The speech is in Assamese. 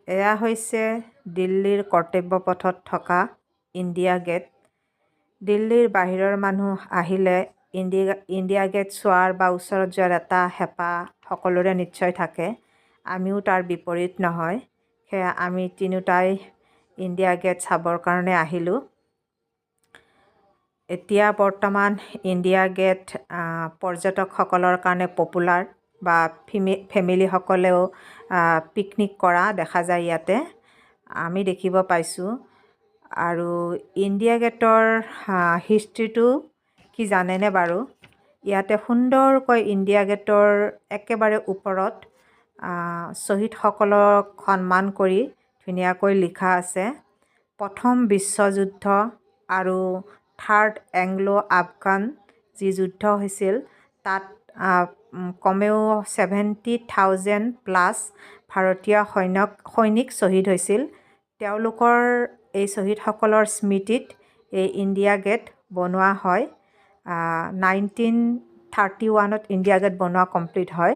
এয়া হৈছে দিল্লীৰ কৰ্তব্য পথত থকা ইণ্ডিয়া গেট। দিল্লীৰ বাহিৰৰ মানুহ আহিলে ইণ্ডিয়া গেট চোৱাৰ বা ওচৰত যোৱাৰ এটা হেঁপাহ সকলোৰে নিশ্চয় থাকে। আমিও তাৰ বিপৰীত নহয়। সেয়া আমি তিনিওটাই ইণ্ডিয়া গেট চাবৰ কাৰণে আহিলোঁ। এতিয়া বৰ্তমান ইণ্ডিয়া গেট পৰ্যটকসকলৰ কাৰণে পপুলাৰ বা ফেমিলিসকলেও পিকনিক কৰা দেখা যায় ইয়াতে। আমি দেখিব পাইছোঁ। আৰু ইণ্ডিয়া গেটৰ হিষ্ট্ৰীটো কি জানেনে বাৰু? ইয়াতে সুন্দৰকৈ ইণ্ডিয়া গেটৰ একেবাৰে ওপৰত শ্বহীদসকলক সন্মান কৰি ধুনীয়াকৈ লিখা আছে। প্ৰথম বিশ্বযুদ্ধ আৰু থাৰ্ড এংলো আফগান যি যুদ্ধ হৈছিল তাত কমেও 70,000 প্লাছ ভাৰতীয় সৈনিক শ্বহীদ হৈছিল। তেওঁলোকৰ এই শ্বহীদসকলৰ স্মৃতিত এই ইণ্ডিয়া গেট বনোৱা হয়। 1931ত ইণ্ডিয়া গেট বনোৱা কমপ্লিট হয়।